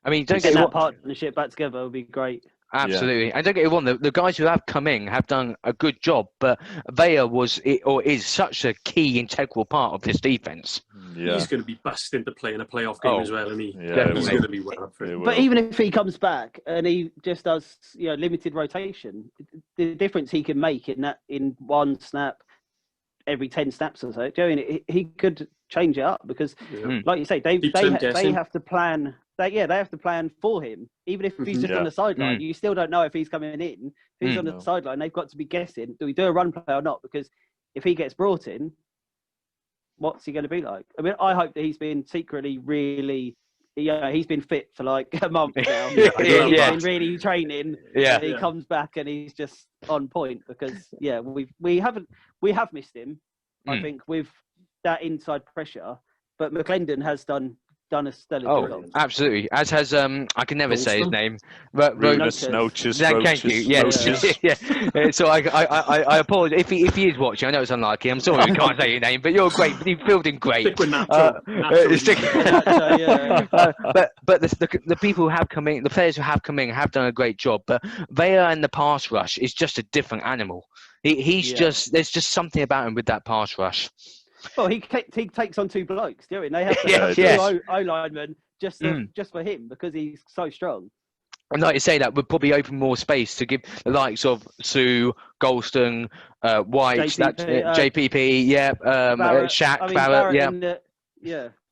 I mean, don't get that partnership back together would be great. Absolutely, and don't get me wrong, the guys who have come in have done a good job, but Vea is such a key, integral part of this defense. Yeah. He's going to be busting to play in a playoff game as well, isn't he? Yeah, he's going to be well up for it. But even if he comes back and he just does, limited rotation, the difference he can make in one snap every 10 snaps or so, he could change it up because, like you say, they have to plan. They have to plan for him. Even if he's just on the sideline, you still don't know if he's coming in. If he's on the sideline, they've got to be guessing, do we do a run play or not? Because if he gets brought in, what's he going to be like? I mean, I hope that he's been secretly really, he's been fit for like a month now. He's been really training. Yeah. And he comes back and he's just on point because, we have missed him, I think, with that inside pressure. But McClendon has done a stellar job. Absolutely. As has I can never say his name. Noches. Thank you. Yeah. So I apologize if he is watching. I know it's unlikely. I'm sorry we can't say your name, but you're great. You filled in great. Stick with Nacho. But the people who have come in, the players who have come in, have done a great job. But Vea and the pass rush is just a different animal. He's just there's just something about him with that pass rush. Well, he takes on two blokes, do it? They have to have two O-linemen just for him because he's so strong. And like you say, that would probably open more space to give the likes of Sue, Golston, White, JPP, Shaq, Barrett,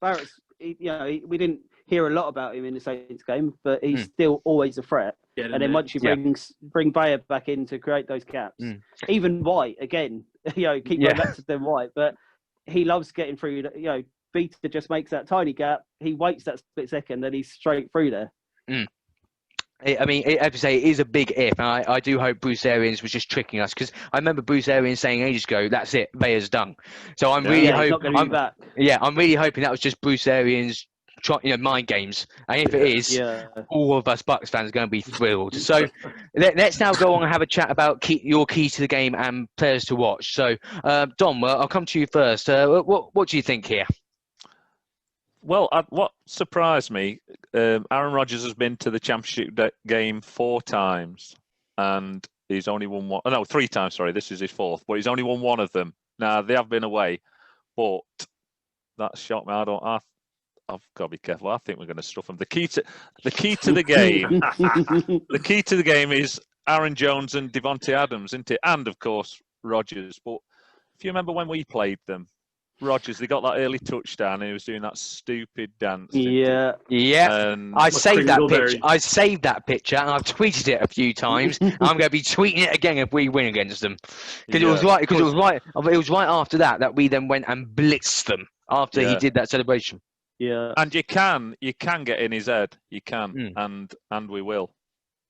Barrett's. We didn't hear a lot about him in the Saints game, but he's still always a threat. And then once you bring Bayer back in to create those gaps, even White again, keep going back to them White, but he loves getting through. Vita just makes that tiny gap. He waits that split second, then he's straight through there. I mean, as I say, it is a big if, and I do hope Bruce Arians was just tricking us because I remember Bruce Arians saying ages ago, "That's it, Vea's done." So I'm really hoping. I'm really hoping that was just Bruce Arians. Mind games, and if it is, all of us Bucs fans are going to be thrilled. So let's now go on and have a chat about your key to the game and players to watch. So Dom, I'll come to you first. What do you think here? Well, what surprised me, Aaron Rodgers has been to the championship game 4 times, and he's only won one. Oh, no, 3 times. Sorry, this is his 4th, but he's only won one of them. Now they have been away, but that shocked me. I've got to be careful. I think we're going to stuff them. The key to the game, the key to the game is Aaron Jones and Devontae Adams, isn't it? And of course Rodgers. But if you remember when we played them, Rodgers, they got that early touchdown and he was doing that stupid dance. Yeah. And I saved that picture. Dingleberry. I saved that picture and I've tweeted it a few times. I'm going to be tweeting it again if we win against them. Because it was right. Because it was right. It was right after that we then went and blitzed them after he did that celebration. Yeah. And you can get in his head. You can, and we will.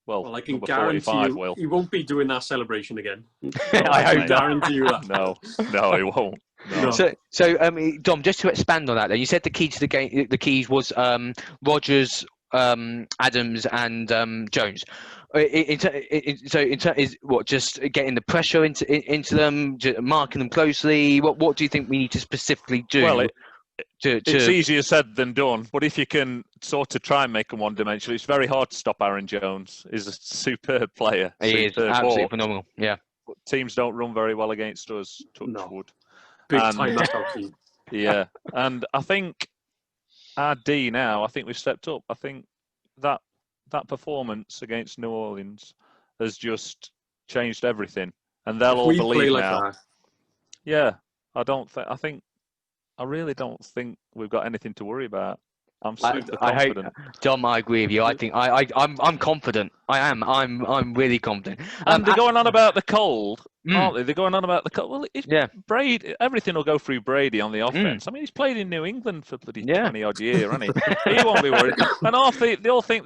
Well, I can number guarantee 45 you, will. he won't be doing that celebration again. I hope can guarantee you that. No, he won't. No. So, Dom, just to expand on that, then you said the key to the game, the keys was Rodgers, Adams, and Jones. Is what just getting the pressure into them, marking them closely. What do you think we need to specifically do? Well, it's easier said than done. But if you can sort of try and make them one-dimensional, it's very hard to stop Aaron Jones. He's a superb player. He is absolutely phenomenal. Yeah. But teams don't run very well against us. Touch wood. Big time knockout team. Yeah, and I think our D now, I think we've stepped up. I think that performance against New Orleans has just changed everything, and they'll all believe now. That. Yeah, I really don't think we've got anything to worry about. I'm super confident. Dom, I agree with you. I think I'm confident. I am. I'm really confident. And they're going on about the cold, aren't they? They're going on about the cold. Well, Brady. Everything will go through Brady on the offense. I mean, he's played in New England for bloody 20 odd years, hasn't he? He won't be worried. And they all think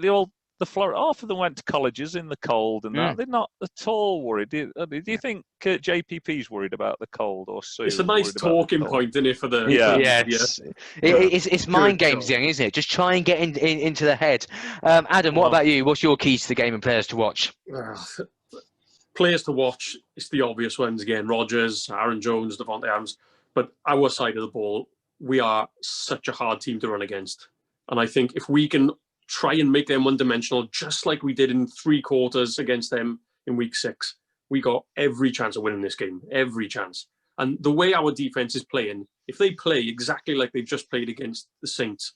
half of them went to colleges in the cold and that. They're not at all worried. Do you think JPP's worried about the cold or Sue? It's a nice talking point, isn't it, for the It's mind games, isn't it? Just try and get into the head. Adam, what about you? What's your keys to the game and players to watch? Players to watch, it's the obvious ones again. Rodgers, Aaron Jones, Devontae Adams. But our side of the ball, we are such a hard team to run against. And I think if we can try and make them one-dimensional, just like we did in 3 quarters against them in week 6. We got every chance of winning this game, every chance. And the way our defense is playing, if they play exactly like they just played against the Saints,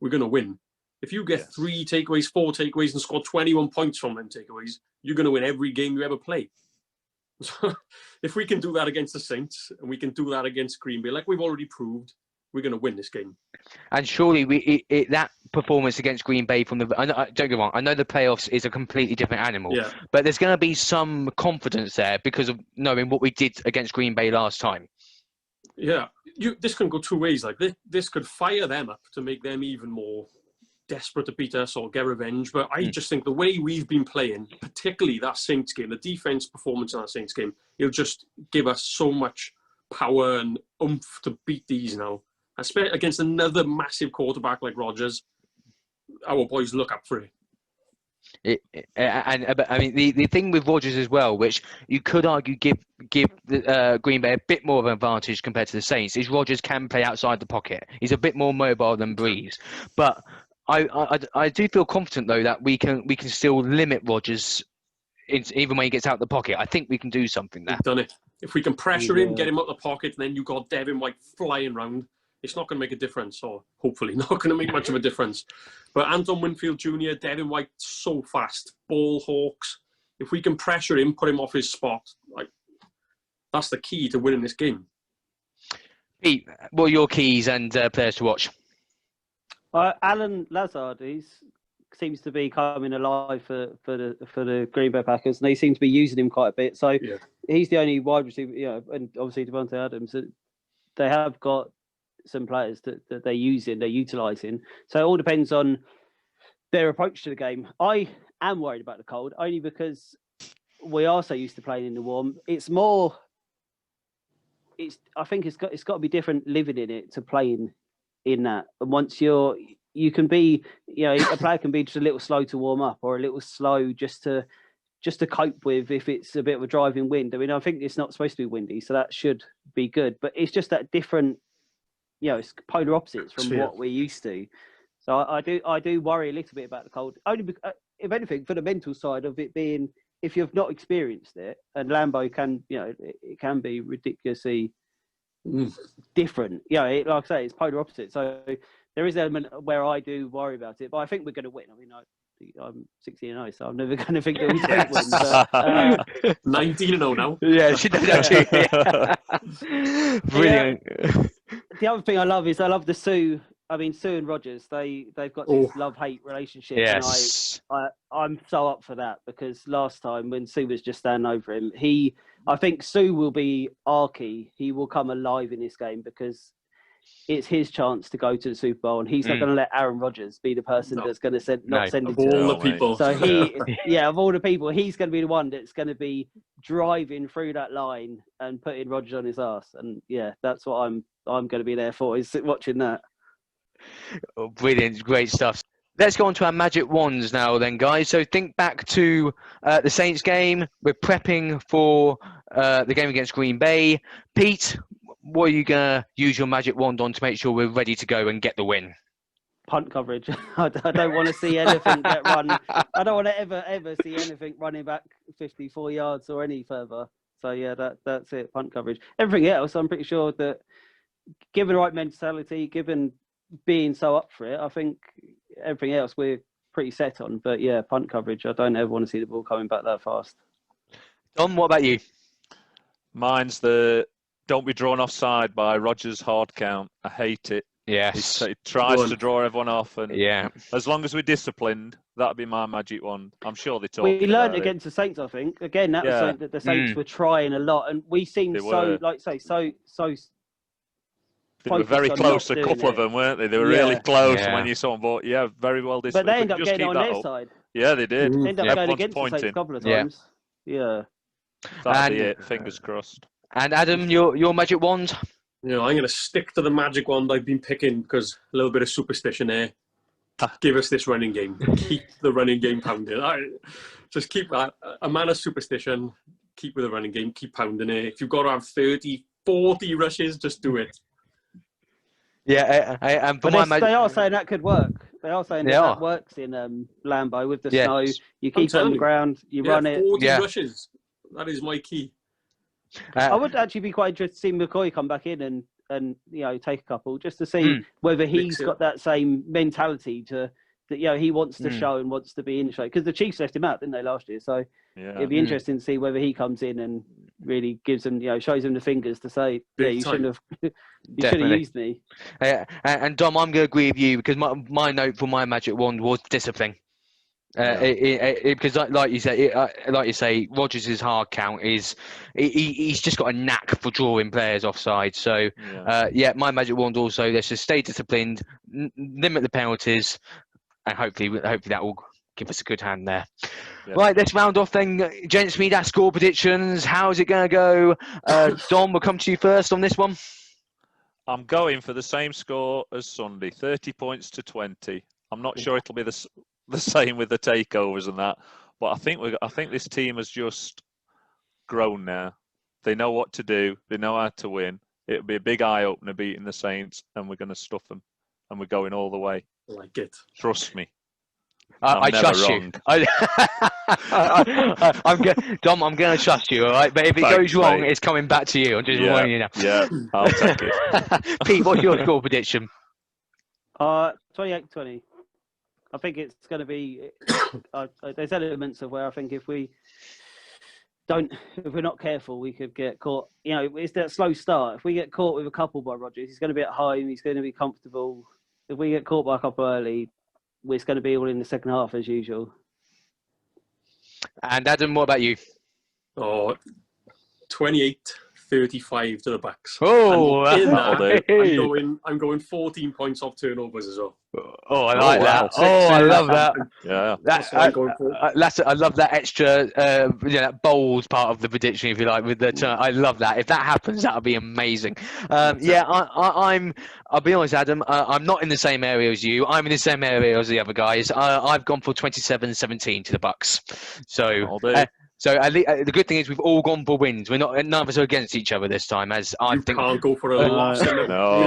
we're going to win. If you get 3 takeaways, 4 takeaways, and score 21 points from them takeaways, you're going to win every game you ever play. So if we can do that against the Saints, and we can do that against Green Bay, like we've already proved, we're going to win this game. And surely that performance against Green Bay don't get me wrong, I know the playoffs is a completely different animal, but there's going to be some confidence there because of knowing what we did against Green Bay last time. Yeah, this can go 2 ways. Like this could fire them up to make them even more desperate to beat us or get revenge. But I just think the way we've been playing, particularly that Saints game, the defense performance in that Saints game, it'll just give us so much power and oomph to beat these now. Especially against another massive quarterback like Rodgers, our boys look up for it. But I mean, the thing with Rodgers as well, which you could argue give the, Green Bay a bit more of an advantage compared to the Saints, is Rodgers can play outside the pocket. He's a bit more mobile than Breeze. But I do feel confident though that we can still limit Rodgers even when he gets out the pocket. I think we can do something there. We've done it. If we can pressure him, get him out the pocket, and then you got Devin White flying round. It's not going to make a difference, or hopefully not going to make much of a difference. But Anton Winfield Jr., Devin White, so fast. Ball hawks. If we can pressure him, put him off his spot, that's the key to winning this game. Pete, what are your keys and players to watch? Alan Lazard, seems to be coming alive for the Green Bay Packers, and they seem to be using him quite a bit. So he's the only wide receiver, and obviously Devontae Adams. They have got some players that they're utilising. So it all depends on their approach to the game. I am worried about the cold, only because we are so used to playing in the warm. I think it's got to be different living in it to playing in that. And once you can be, a player can be just a little slow to warm up, or a little slow just to cope with if it's a bit of a driving wind. I mean, I think it's not supposed to be windy, so that should be good. But it's just that different, it's polar opposites from what we're used to. So I do worry a little bit about the cold. Only because, if anything, for the mental side of it being, if you've not experienced it, and Lambeau can, it can be ridiculously different. Like I say, it's polar opposite. So there is an element where I do worry about it, but I think we're going to win. I mean, I'm 16-0, so I'm never going to think that we don't win. But, 19-0 now. Yeah, she does actually. Brilliant. The other thing I love is the Sue. I mean, Sue and Rogers. They've got this love-hate relationship. Yes. And I'm so up for that, because last time when Sue was just standing over him, I think Sue will be our key. He will come alive in this game because it's his chance to go to the Super Bowl, and he's not going to let Aaron Rodgers be the person that's going to send it Of to all him. the people. So of all the people, he's going to be the one that's going to be driving through that line and putting Rodgers on his ass. And that's what I'm going to be there for, is watching that. Oh, brilliant, great stuff. Let's go on to our magic wands now then, guys. So think back to the Saints game. We're prepping for the game against Green Bay. Pete, what are you going to use your magic wand on to make sure we're ready to go and get the win? Punt coverage. I don't want to see anything get run. I don't want to ever see anything running back 54 yards or any further. So, that's it, punt coverage. Everything else, I'm pretty sure that given the right mentality, given being so up for it, I think everything else we're pretty set on. But punt coverage, I don't ever want to see the ball coming back that fast. Tom, what about you? Mine's the don't be drawn offside by Rodgers hard count. I hate it. Yes. He tries to draw everyone off, and as long as we're disciplined, that'd be my magic wand. I'm sure they talk. We learned against the Saints, I think. Again, that was something that the Saints were trying a lot, and we seemed so They were very close, a couple of them, weren't they? They were really close when you saw them, but very well disciplined. But they ended up getting on their side. Yeah, they did. They ended up going against the Saints a couple of times. Yeah. That'll be it, fingers crossed. And Adam, your magic wand? I'm going to stick to the magic wand I've been picking, because a little bit of superstition there. Give us this running game. Keep the running game pounding. Just keep a man of superstition. Keep with the running game. Keep pounding it. If you've got to have 30, 40 rushes, just do it. Yeah, they are saying that could work. They are saying that works in Lambeau with the snow. You keep it on the ground, you run it. 40 rushes. That is my key. I would actually be quite interested to see McCoy come back in and take a couple, just to see whether he's got that same mentality that he wants to show and wants to be in the show, because the Chiefs left him out, didn't they, last year? So it'd be interesting to see whether he comes in and really gives them, shows them the fingers to say, you shouldn't have, should have used me. And Dom, I'm going to agree with you, because my note for my magic wand was discipline. Because like you say, Rodgers' hard count is he's just got a knack for drawing players offside. So my magic wand also, let's just stay disciplined, limit the penalties, and hopefully that will give us a good hand there. Right, let's round off then, gents. We need our score predictions. How's it going to go? Dom, we'll come to you first on this one. I'm going for the same score as Sunday, 30 points to 20. I'm not sure it'll be the same with the takeovers and that, but I think this team has just grown now. They know what to do. They know how to win. It'll be a big eye opener beating the Saints, and we're going to stuff them, and we're going all the way. I like it. Trust me. I trust you. Dom, I'm going to trust you, all right? But if it goes wrong, it's coming back to you. I'm just warning you now. Yeah, I'll take it. Pete, what's your score prediction? 28-20. I think it's going to be. There's elements of where I think if we're not careful, we could get caught. It's that slow start. If we get caught with a couple by Rodgers, he's going to be at home. He's going to be comfortable. If we get caught by a couple early, it's going to be all in the second half as usual. And Adam, what about you? 28-35 to the Bucs. Oh, and in that, I'm going 14 points off turnovers as well. Oh, I like that. I love that. Yeah, that's what I'm going for. I love that extra, that bold part of the prediction, if you like, with the turn. I love that. If that happens, that'll be amazing. I'll be honest, Adam. I'm not in the same area as you. I'm in the same area as the other guys. I've gone for 27-17 to the Bucs. So. So the good thing is we've all gone for wins. We're not none of us are against each other this time, as I You think. can't go for a loss. No.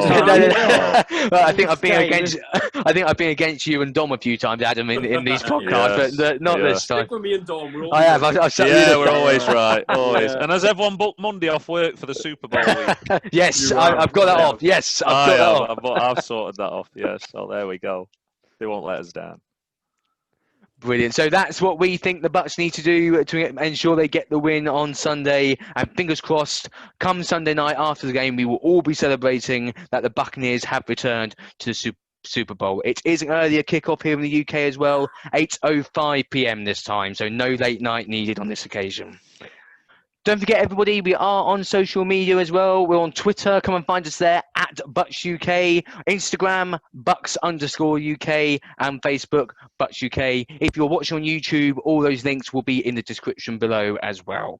Well, I think I've been against. I think I've been against you and Dom a few times, Adam, in these podcasts, Yes. but not this time. Stick with me and Dom. We're I have. I've sat with you Yeah, this we're time. always right. Always. Yeah. And has everyone booked Monday off work for the Super Bowl week? Yes, You are. I've got that off. Yes, I've got that off. I've sorted that off. Yes. So there we go. They won't let us down. Brilliant. So that's what we think the Bucs need to do to ensure they get the win on Sunday. And fingers crossed, come Sunday night after the game, we will all be celebrating that the Buccaneers have returned to the Super Bowl. It is an earlier kickoff here in the UK as well, 8:05 p.m. this time. So no late night needed on this occasion. Don't forget, everybody, we are on social media as well. We're on Twitter. Come and find us there at BucsUK, Instagram, Bucs_UK, and Facebook, BucsUK. If you're watching on YouTube, all those links will be in the description below as well.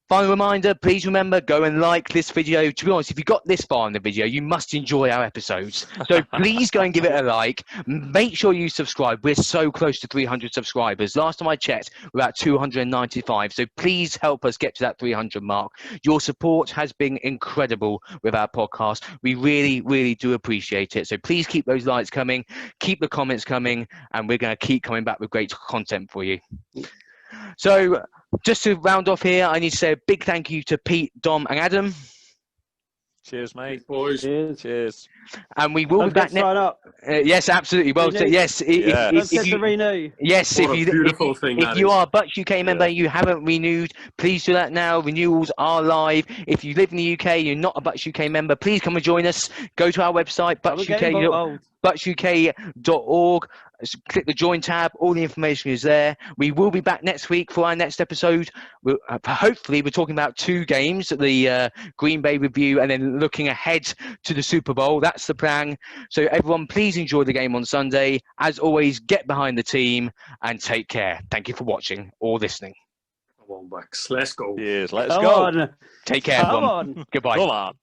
Final reminder, please remember, go and like this video. To be honest, if you got this far in the video, you must enjoy our episodes. So please go and give it a like. Make sure you subscribe. We're so close to 300 subscribers. Last time I checked, we're at 295. So please help us get to that 300 mark. Your support has been incredible with our podcast. We really, really do appreciate it. So please keep those likes coming, keep the comments coming, and we're going to keep coming back with great content for you. So just to round off here, I need to say a big thank you to Pete, Dom, and Adam. Cheers, mate. Boys. Cheers. And we will be back next. Up. Yes, absolutely. Well, Renew. yes. Yeah. Don't forget If to you, renew. yes, What a beautiful thing if that you is. are a Bucs UK member, Yeah. you haven't renewed, please do that now. Renewals are live. If you live in the UK, you're not a Bucs UK member, please come and join us. Go to our website, BucsUK.org. Click the join tab. All the information is there. We will be back next week for our next episode. Hopefully, we're talking about 2 games, the Green Bay review, and then looking ahead to the Super Bowl. That's the plan. So everyone, please enjoy the game on Sunday. As always, get behind the team and take care. Thank you for watching or listening. Come on, Bucs. Let's go. Cheers. Let's Come go. on. Take care, Come everyone. on. Goodbye. Come on.